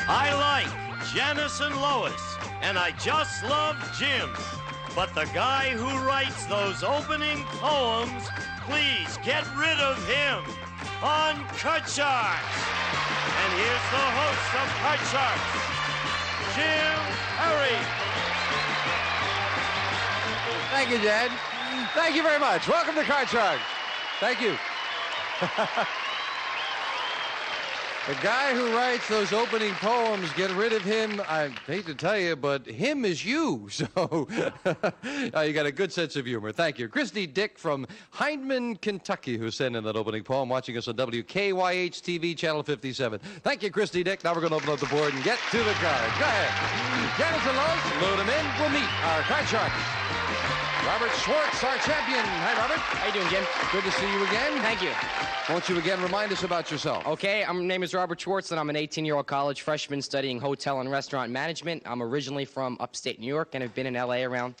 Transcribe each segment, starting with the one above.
I like Janice and Lois, and I just love Jim. But the guy who writes those opening poems, please get rid of him on Cut Sharks. And here's the host of Cut Sharks, Jim Perry. Thank you, Dad. Thank you very much. Welcome to Cut Sharks. Thank you. The guy who writes those opening poems, get rid of him. I hate to tell you, but him is you. So you got a good sense of humor. Thank you. Christy Dick from Hindman, Kentucky, who sent in that opening poem, watching us on WKYH-TV, Channel 57. Thank you, Christy Dick. Now we're going to open up the board and get to the cards. Go ahead. Janice and Lois, load them in. We'll meet our card sharks. Robert Schwartz, our champion. Hi, Robert. How you doing, Jim? Good to see you again. Thank you. Won't you again remind us about yourself? Okay, my name is Robert Schwartz, and I'm an 18-year-old college freshman studying hotel and restaurant management. I'm originally from upstate New York, and have been in LA around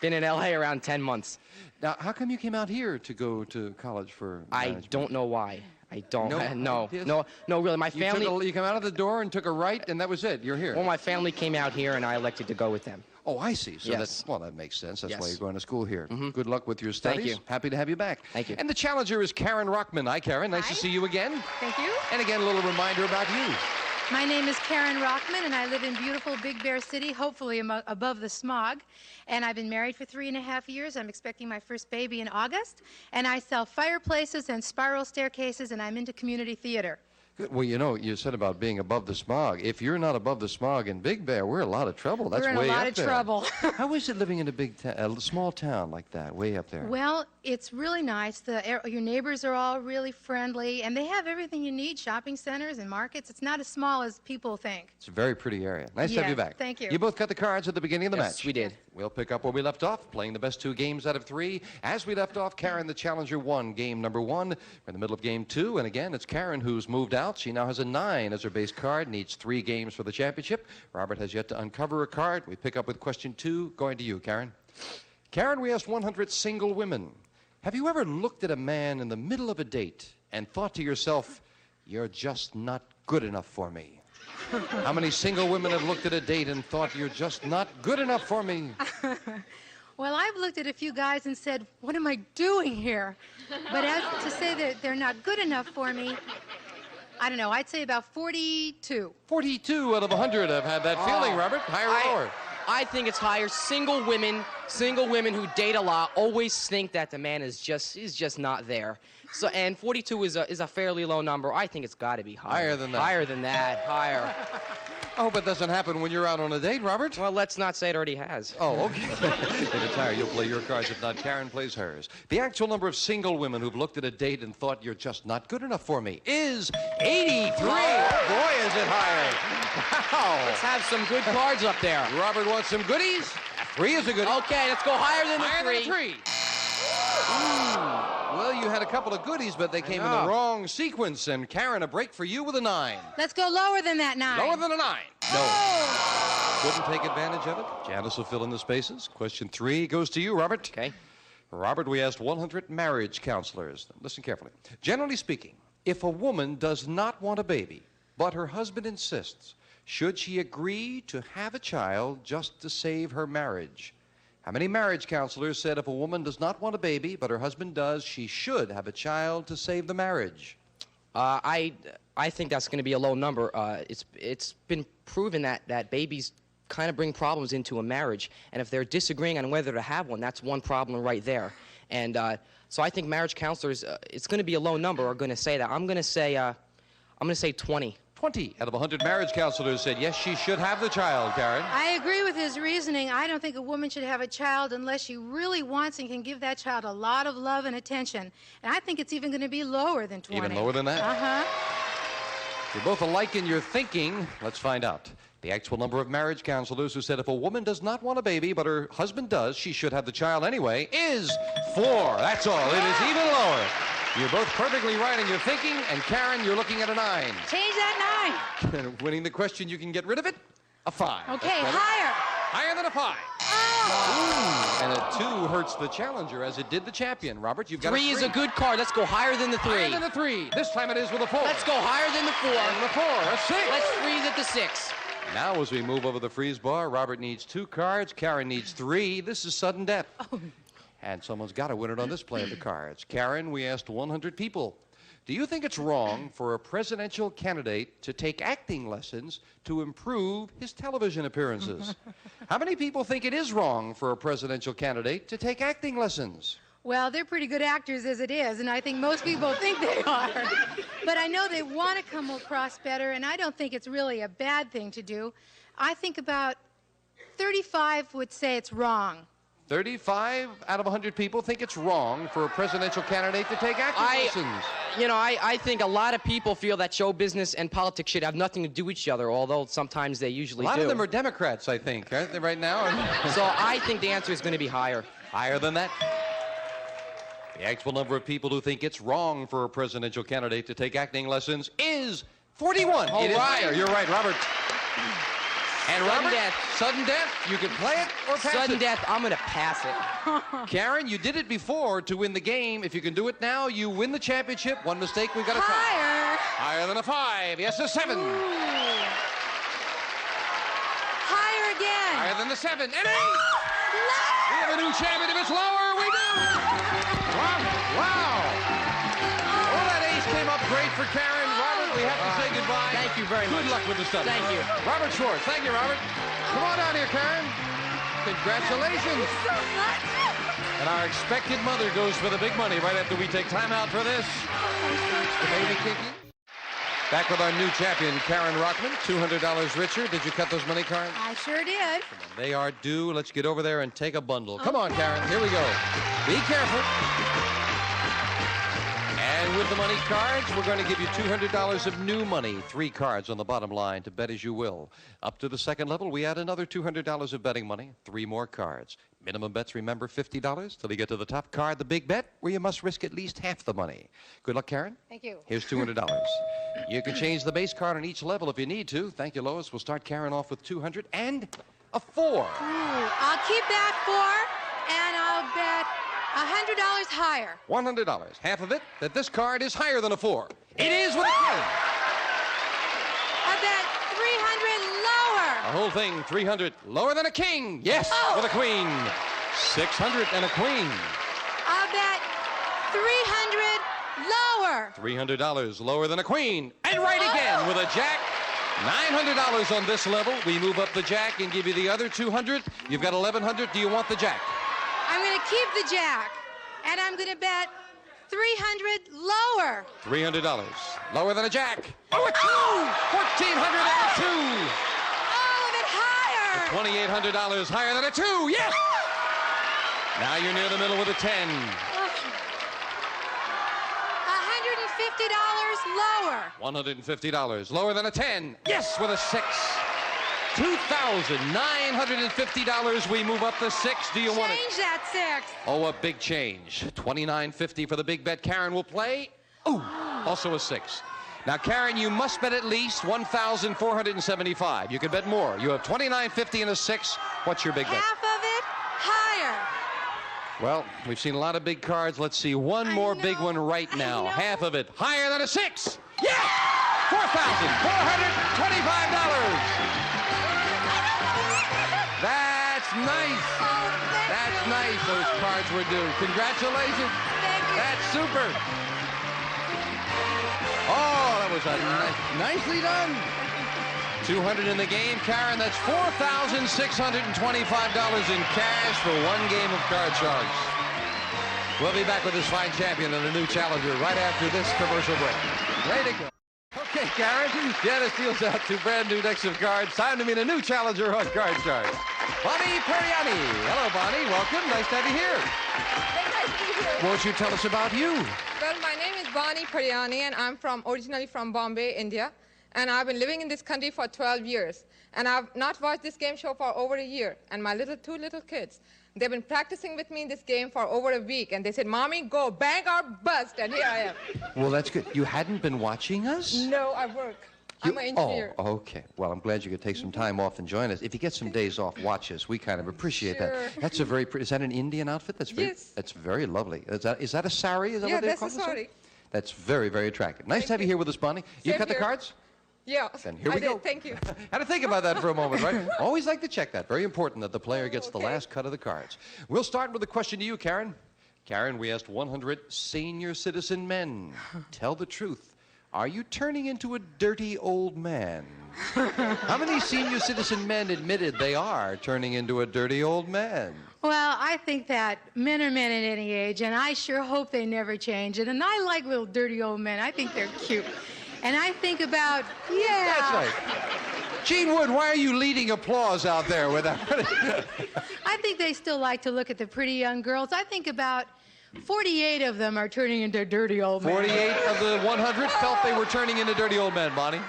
10 months. Now, how come you came out here to go to college for management? I don't know why. I don't. No, no, really. My family. You come out of the door and took a right, and that was it. You're here. Well, my family came out here, and I elected to go with them. Oh, I see. So yes. that makes sense. That's yes. why you're going to school here. Mm-hmm. Good luck with your studies. Thank you. Happy to have you back. Thank you. And the challenger is Karen Rockman. Hi, Karen. Nice to see you again. Thank you. And again, a little reminder about you. My name is Karen Rockman, and I live in beautiful Big Bear City, hopefully above the smog. And I've been married for 3.5 years. I'm expecting my first baby in August. And I sell fireplaces and spiral staircases, and I'm into community theater. Good. Well, you know, you said about being above the smog. If you're not above the smog in Big Bear, we're in a lot of trouble. That's we're in way a lot up of there. trouble. How is it living in a small town like that, way up there? Well, it's really nice. Your neighbors are all really friendly, and they have everything you need, shopping centers and markets. It's not as small as people think. It's a very pretty area. Nice to have you back. Thank you. You both cut the cards at the beginning of the match. Yes, we did. We'll pick up where we left off, playing the best 2 games out of 3. As we left off, Karen, the challenger, won game number 1. We're in the middle of game 2, and again, it's Karen who's moved out. She now has a 9 as her base card, needs 3 games for the championship. Robert has yet to uncover a card. We pick up with question 2, going to you, Karen. Karen, we asked 100 single women. Have you ever looked at a man in the middle of a date and thought to yourself, you're just not good enough for me? How many single women have looked at a date and thought, you're just not good enough for me? Well, I've looked at a few guys and said, what am I doing here? But as to say that they're not good enough for me, I don't know. I'd say about 42. 42 out of 100 have had that feeling, Robert. Higher or lower? I think it's higher. Single women who date a lot always think that the man is just not there. So, and 42 is a fairly low number. I think it's got to be higher. Higher than that. Higher than that. Higher. I hope it doesn't happen when you're out on a date, Robert. Well, let's not say it already has. Oh, okay. If it's higher, you'll play your cards. If not, Karen plays hers. The actual number of single women who've looked at a date and thought you're just not good enough for me is 83. Oh, boy, is it higher. Wow. Let's have some good cards up there. Robert wants some goodies. 3 is a goodie. Okay, let's go higher than the 3. Higher than a 3. Well, you had a couple of goodies, but they came in the wrong sequence. And Karen, a break for you with a 9. Let's go lower than that 9. Lower than a 9. No. Oh. Couldn't take advantage of it. Janice will fill in the spaces. Question 3 goes to you, Robert. Okay. Robert, we asked 100 marriage counselors. Listen carefully. Generally speaking, if a woman does not want a baby, but her husband insists, should she agree to have a child just to save her marriage? How many marriage counselors said if a woman does not want a baby, but her husband does, she should have a child to save the marriage? I think that's going to be a low number. It's been proven that babies kind of bring problems into a marriage, and if they're disagreeing on whether to have one, that's one problem right there. And so I think marriage counselors, it's going to be a low number, are going to say that. I'm going to say 20. 20 out of 100 marriage counselors said yes, she should have the child, Karen. I agree with his reasoning. I don't think a woman should have a child unless she really wants and can give that child a lot of love and attention. And I think it's even going to be lower than 20. Even lower than that? Uh-huh. You're both alike in your thinking. Let's find out. The actual number of marriage counselors who said if a woman does not want a baby, but her husband does, she should have the child anyway, is 4. That's all. It is even lower. You're both perfectly right in your thinking, and Karen, you're looking at a 9. Change that 9. Winning the question, you can get rid of it. A 5. Okay, higher. Higher than a 5. Oh! And a 2 hurts the challenger as it did the champion. Robert, you've got 3 is a good card. Let's go higher than the 3. Higher than the 3. This time it is with a 4. Let's go higher than the 4. And the 4, a 6. Let's freeze at the 6. Now, as we move over the freeze bar, Robert needs 2 cards. Karen needs 3. This is sudden death. And someone's got to win it on this play of the cards. Karen, we asked 100 people. Do you think it's wrong for a presidential candidate to take acting lessons to improve his television appearances? How many people think it is wrong for a presidential candidate to take acting lessons? Well, they're pretty good actors as it is, and I think most people think they are. But I know they want to come across better, and I don't think it's really a bad thing to do. I think about 35 would say it's wrong. 35 out of 100 people think it's wrong for a presidential candidate to take acting lessons. You know, I think a lot of people feel that show business and politics should have nothing to do with each other, although sometimes they usually do. A lot of them are Democrats, I think, aren't they, right now? So I think the answer is going to be higher. Higher than that? The actual number of people who think it's wrong for a presidential candidate to take acting lessons is 41. All it is right. higher. You're right, Robert. And Sudden Robert, death. Sudden death. You can play it or pass Sudden it. death, I'm going to pass it. Karen, you did it before to win the game. If you can do it now, you win the championship. One mistake, we've got a tie. Higher. Higher than a 5. Yes, a 7. Ooh. Higher again. Higher than the 7. And 8. We have a new champion. If it's lower, we do. Wow. Oh, that ace came up great for Karen. Robert, we have to say goodbye. Thank you very much. Good luck with the stuff. Thank you. Robert Schwartz. Thank you, Robert. Come on down here, Karen. Congratulations. So much. And our expected mother goes for the big money right after we take time out for this. The baby kicking. Back with our new champion, Karen Rockman, $200 richer. Did you cut those money cards? I sure did. They are due. Let's get over there and take a bundle. Come on, Karen. Here we go. Be careful. And with the money cards, we're going to give you $200 of new money. 3 cards on the bottom line to bet as you will. Up to the second level, we add another $200 of betting money. 3 more cards. Minimum bets, remember, $50 till you get to the top card, the big bet, where you must risk at least half the money. Good luck, Karen. Thank you. Here's $200. You can change the base card on each level if you need to. Thank you, Lois. We'll start Karen off with 200 and a 4. Ooh, I'll keep that 4, and I'll bet $100 higher. $100. Half of it, that this card is higher than a 4. It is with a king. I bet 300 lower. The whole thing, 300. Lower than a king. Yes, with a queen. 600 and a queen. I'll bet 300 lower. $300 lower than a queen. And right again with a jack. $900 on this level. We move up the jack and give you the other 200. You've got 1,100. Do you want the jack? I'm going to keep the jack, and I'm going to bet 300 lower. $300. Lower than a jack. Oh, a 2! $1,402. All of it higher. $2,800 higher than a 2. Yes! Now you're near the middle with a 10. $150 lower. $150. Lower than a 10. Yes, with a 6. $2,950. We move up the 6. Do you want it? Change that 6. Oh, a big change. $2,950 for the big bet Karen will play. Ooh, also a 6. Now, Karen, you must bet at least $1,475. You can bet more. You have $2,950 and a 6. What's your big bet? Half of it higher. Well, we've seen a lot of big cards. Let's see one more big one right now. Half of it higher than a 6. Yeah! $4,425. That's nice. That's nice. Those cards were due. Congratulations. Thank you. That's super. Oh, that was nicely done. 200 in the game, Karen. That's $4,625 in cash for one game of Card Sharks. We'll be back with this fine champion and a new challenger right after this commercial break. Ready to go. Okay, Karen. Janice deals out 2 brand new decks of cards. Time to meet a new challenger on Card Sharks. Bonnie Periani. Hello, Bonnie. Welcome. Nice to have you here. Very nice to be here. Won't you tell us about you? Well, my name is Bonnie Periani, and I'm originally from Bombay, India. And I've been living in this country for 12 years. And I've not watched this game show for over a year. And my 2 little kids, they've been practicing with me in this game for over a week. And they said, Mommy, go bang or bust. And here I am. Well, that's good. You hadn't been watching us? No, I work. I'm an engineer. Oh, okay. Well, I'm glad you could take some time off and join us. If you get some days off, watch us. We kind of appreciate Sure. that. That's a very pretty. Is that an Indian outfit? That's very. Yes. That's very lovely. Is that a sari? Is that Yeah, what they that's call a it? sari. That's very, very attractive. Nice to have you here with us, Bonnie. You Same cut the here. cards? Yeah, Then here I we go. did. Thank you. Had to think about that for a moment, right? Always like to check that. Very important that the player gets the okay. last cut of the cards. We'll start with a question to you, Karen. Karen, we asked 100 senior citizen men. Tell the truth. Are you turning into a dirty old man? How many senior citizen men admitted they are turning into a dirty old man? Well, I think that men are men at any age, and I sure hope they never change it. And I like little dirty old men. I think they're cute. And I think about, yeah. That's right. Gene Wood, why are you leading applause out there with that? I think they still like to look at the pretty young girls. I think about 48 of them are turning into dirty old men. 48 of the 100 felt they were turning into dirty old men, Bonnie.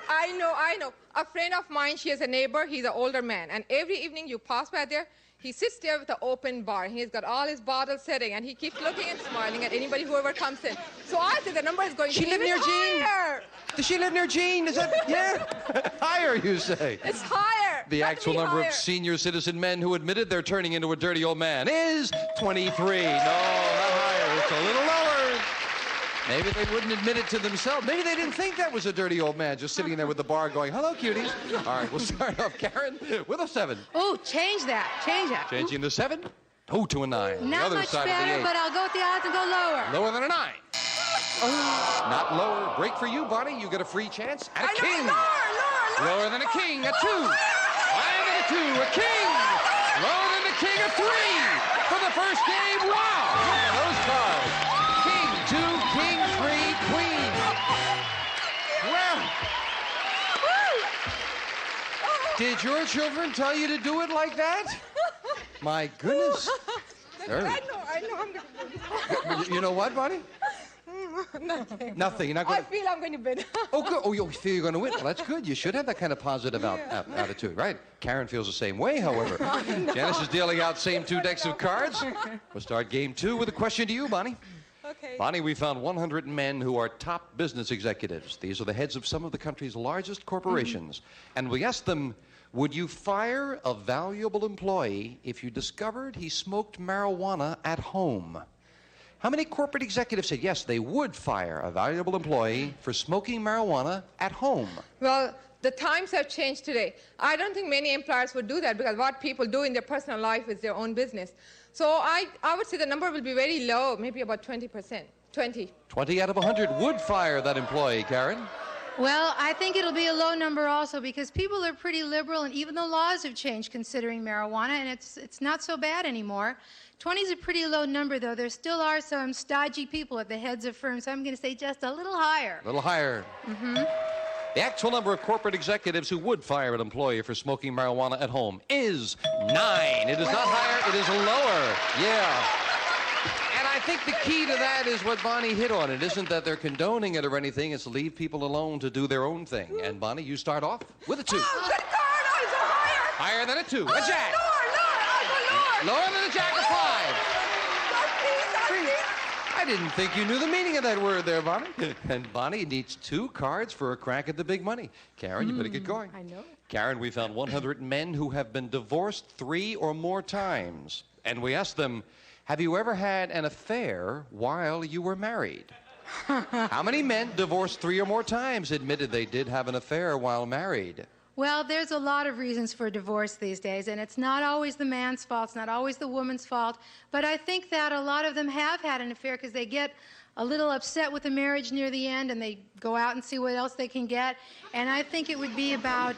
I know. A friend of mine, she has a neighbor, he's an older man. And every evening you pass by there, he sits there with the open bar. He's got all his bottles sitting, and he keeps looking and smiling at anybody, whoever comes in. So I said the number is going to be She live near Gene? higher. Does she live near Gene? Is that, yeah? Higher, you say? It's higher. The Got to actual be number higher. of senior citizen men who admitted they're turning into a dirty old man is 23. No, not higher. It's a little lower. Maybe they wouldn't admit it to themselves. Maybe they didn't think that was a dirty old man just sitting there with the bar going, hello, cuties. All right, we'll start off, Karen, with a 7. Oh, change that. Change that. Changing to 7. Oh, to a 9. The Not other much side of better, the 8. but I'll go with the odds and go lower. Lower than a 9. Not lower. Break for you, Bonnie. You get a free chance at a king. Lower. Lower than a king, a 2. Higher than a 2, a king. Lower than a king, a 3. For the first game, wow. Look at those cards. King, 2, king, 3, queen. Well, did your children tell you to do it like that? My goodness. Very. I know. I'm going You know what, Bonnie? to Nothing. Nothing. You're not I going to... feel I'm going to win. Oh, good. Oh, you feel you're going to win. Well, that's good. You should have that kind of positive attitude, right? Karen feels the same way, however. Janice is dealing out same 2 decks of cards. We'll start game 2 with a question to you, Bonnie. Okay. Bonnie, we found 100 men who are top business executives. These are the heads of some of the country's largest corporations. And we asked them, would you fire a valuable employee if you discovered he smoked marijuana at home? How many corporate executives said yes, they would fire a valuable employee for smoking marijuana at home? Well, the times have changed today. I don't think many employers would do that because what people do in their personal life is their own business. So I would say the number will be very low, maybe about 20%. 20. 20 out of 100 would fire that employee, Karen. Well, I think it'll be a low number also because people are pretty liberal, and even the laws have changed considering marijuana, and it's not so bad anymore. 20 is a pretty low number, though. There still are some stodgy people at the heads of firms, so I'm going to say just a little higher. A little higher. The actual number of corporate executives who would fire an employee for smoking marijuana at home is 9. It is not higher, it is lower. Yeah. And I think the key to that is what Bonnie hit on. It isn't that they're condoning it or anything, it's leave people alone to do their own thing. And Bonnie, you start off with a 2. Oh, good card! I'll go higher! Higher than a 2. A Oh, jack. Lower! I'll go lower! Lower than a jack, a 5. Please. I didn't think you knew the meaning of that word there, Bonnie. And Bonnie needs 2 cards for a crack at the big money. Karen, you better get going. I know. Karen, we found 100 men who have been divorced 3 or more times. And we asked them, have you ever had an affair while you were married? How many men divorced 3 or more times admitted they did have an affair while married? Well, there's a lot of reasons for divorce these days, and it's not always the man's fault, it's not always the woman's fault, but I think that a lot of them have had an affair because they get a little upset with the marriage near the end and they go out and see what else they can get, and I think it would be about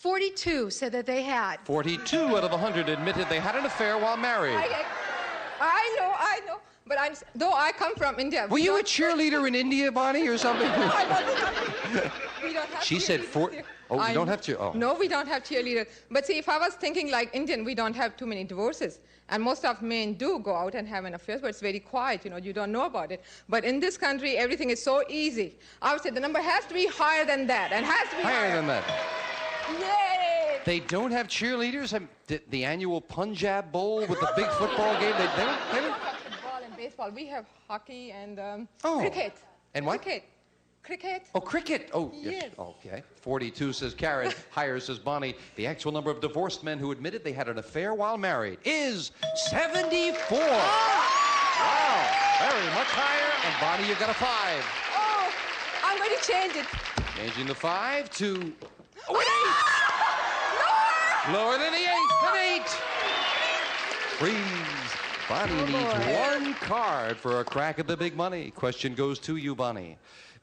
42 said that they had. 42 out of 100 admitted they had an affair while married. I know. But though I come from India. Were you a cheerleader in India, Bonnie, or something? We don't have She said cheerleaders here. Oh, you don't have to? Oh. No, we don't have cheerleaders. But see, if I was thinking like Indian, we don't have too many divorces. And most of men do go out and have an affair, but it's very quiet, you don't know about it. But in this country, everything is so easy. I would say the number has to be higher than that, and has to be Higher than that. Yay! They don't have cheerleaders? The annual Punjab Bowl with the big football game? They don't? Football and baseball. We have hockey and Oh. cricket. And what? Cricket. Cricket. Oh, cricket. Oh, yes. Okay. 42 says Karen. Higher says Bonnie. The actual number of divorced men who admitted they had an affair while married is 74. Wow. Very much higher. And Bonnie, you got a 5. Oh, I'm going to change it. Changing the 5 to... Oh, an 8! Lower than the 8. An 8. Freeze. Bonnie needs 1 card for a crack at the big money. Question goes to you, Bonnie.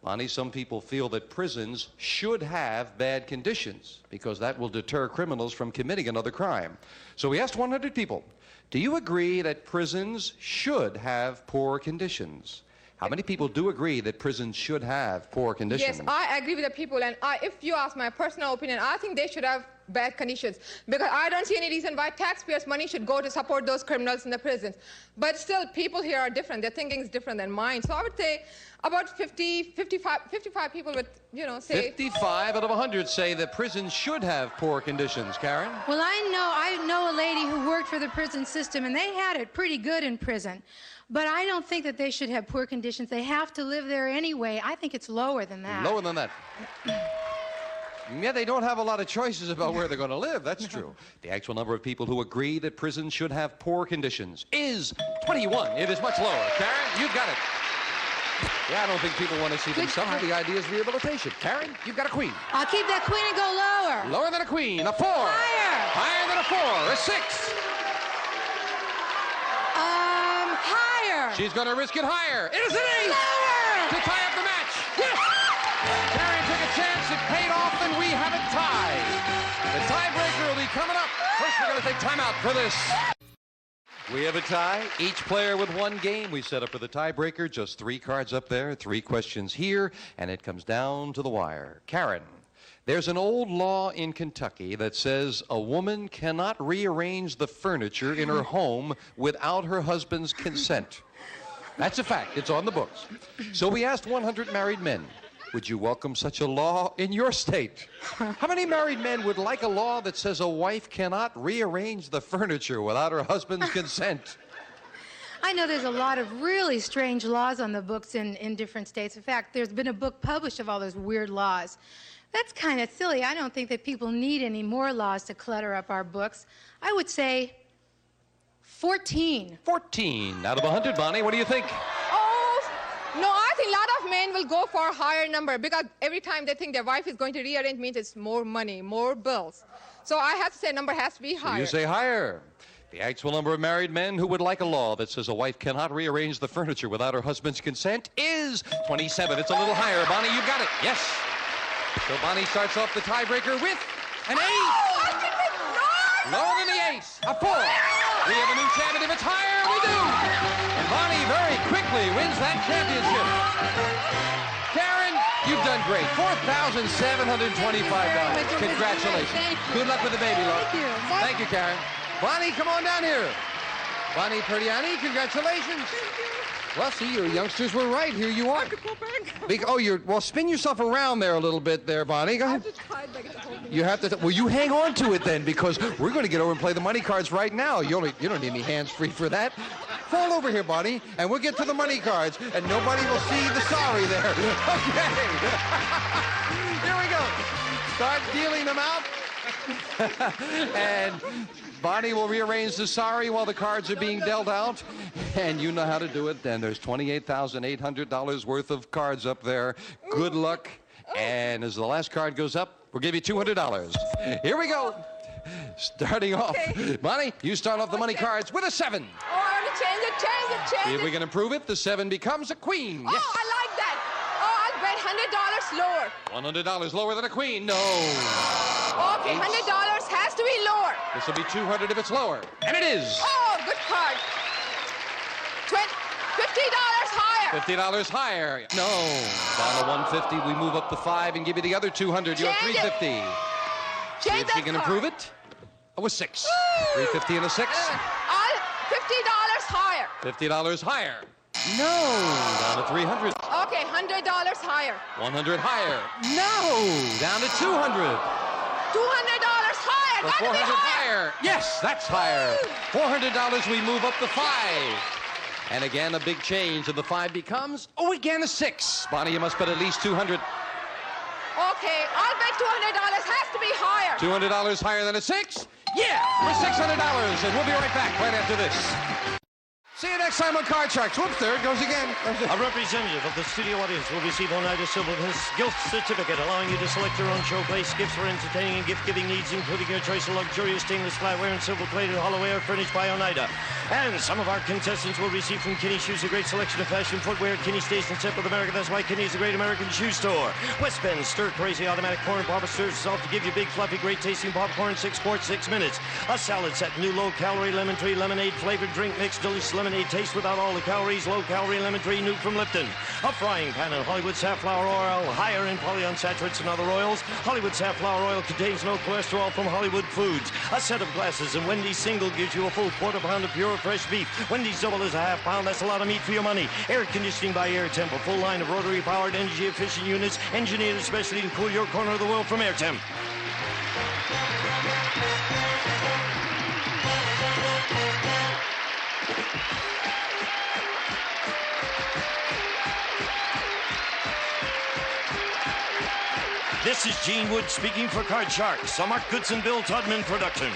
Bonnie, some people feel that prisons should have bad conditions because that will deter criminals from committing another crime. So we asked 100 people, do you agree that prisons should have poor conditions? How many people do agree that prisons should have poor conditions? Yes, I agree with the people, and if you ask my personal opinion, I think they should have bad conditions, because I don't see any reason why taxpayers' money should go to support those criminals in the prisons. But still, people here are different. Their thinking is different than mine. So I would say about 55 people would, say... 55 out of 100 say that prisons should have poor conditions. Karen? Well, I know a lady who worked for the prison system, and they had it pretty good in prison. But I don't think that they should have poor conditions. They have to live there anyway. I think it's lower than that. Lower than that. Yeah, they don't have a lot of choices about where they're going to live. That's true. The actual number of people who agree that prisons should have poor conditions is 21. It is much lower. Karen, you've got it. Yeah, I don't think people want to see them suffer. The idea is rehabilitation. Karen, you've got a queen. I'll keep that queen and go lower. Lower than a queen. A 4. Higher. Higher than a 4. A 6. Higher. She's going to risk it higher. It is an 8. Lower. To tie up the match. Yes. Karen took a chance. It paid off, and we have it tied. The tiebreaker will be coming up. First, we're going to take time out for this. We have a tie. Each player with 1 game. We set up for the tiebreaker. Just 3 cards up there, 3 questions here, and it comes down to the wire. Karen, there's an old law in Kentucky that says a woman cannot rearrange the furniture in her home without her husband's consent. That's a fact. It's on the books. So we asked 100 married men, would you welcome such a law in your state? How many married men would like a law that says a wife cannot rearrange the furniture without her husband's consent? I know there's a lot of really strange laws on the books in different states. In fact, there's been a book published of all those weird laws. That's kind of silly. I don't think that people need any more laws to clutter up our books. I would say 14. 14 out of 100, Bonnie. What do you think? No, I think a lot of men will go for a higher number, because every time they think their wife is going to rearrange means it's more money, more bills. So I have to say number has to be higher. So you say higher. The actual number of married men who would like a law that says a wife cannot rearrange the furniture without her husband's consent is 27. It's a little higher. Bonnie, you've got it. Yes. So Bonnie starts off the tiebreaker with an 8. Oh, I did it. No! Lower than the 8. A 4. We have a new champion. If it's higher, we do. And Bonnie very quickly wins that championship. Karen, you've done great. $4,725. Congratulations. Thank you. Good luck with the baby, love. Thank you. Thank you, Karen. Bonnie, come on down here. Bonnie Perdiani, congratulations. Well, see, your youngsters were right. Here you are. Well, spin yourself around there a little bit there, Bonnie. Go ahead. You have to. Well, you hang on to it then, because we're going to get over and play the money cards right now. You don't need any hands free for that. Fall over here, Bonnie, and we'll get to the money cards, and nobody will see the sorry there. Okay. Here we go. Start dealing them out. And Bonnie will rearrange the sorry while the cards are being dealt out, and you know how to do it. And there's $28,800 worth of cards up there. Good luck. And as the last card goes up, we'll give you $200. Here we go. Starting off. Okay. Bonnie, you start off the money cards with a 7. Oh, I want to change it. If we can improve it, the 7 becomes a queen. Oh, Yes. I like that. Oh, I'll bet $100 lower. $100 lower than a queen. No. Okay, $100 has to be lower. This will be 200 if it's lower. And it is. Oh, good card. $50 higher. $50 higher. No. Down to 150. We move up to 5 and give you the other 200. You have Change it. 350. See Change if she that can card. improve it. Oh, a 6. 350 and a 6. I'll $50 higher. $50 higher. No. Down to 300. Okay, $100 higher. 100 higher. No. Down to 200. $200 higher. Or Gotta 400 be higher. higher. Yes, that's higher. $400. We move up to 5. And again, a big change, and the 5 becomes, oh, again a 6. Bonnie, you must bet at least 200. Okay, I'll bet $200. Has to be higher. $200 higher than a 6? Yeah, for $600, and we'll be right back right after this. See you next time on Card Sharks. Whoops, there it goes again. A representative of the studio audience will receive Oneida Silverman's gift certificate, allowing you to select your own showplace gifts for entertaining and gift-giving needs, including your choice of luxurious stainless flatware and silver-plated hollowware furnished by Oneida. And some of our contestants will receive from Kinney Shoes a great selection of fashion footwear. Kinney stays in step with America. That's why Kinney is a great American shoe store. West Bend stir-crazy automatic corn popper stirs itself to give you big, fluffy, great-tasting popcorn, 6 quarts, 6 minutes. A salad set, new low-calorie lemon tree lemonade flavored drink mix, delicious lemonade taste without all the calories, low-calorie lemon tree new from Lipton. A frying pan in Hollywood safflower oil, higher in polyunsaturates and other oils. Hollywood safflower oil contains no cholesterol from Hollywood Foods. A set of glasses, and Wendy's single gives you a full quarter pound of pure fresh beef. Wendy's double is a half pound. That's a lot of meat for your money. Air conditioning by Air Temp, a full line of rotary-powered, energy-efficient units engineered especially to cool your corner of the world from Air Temp. This is Gene Wood speaking for Card Sharks, a Mark Goodson, Bill Todman production.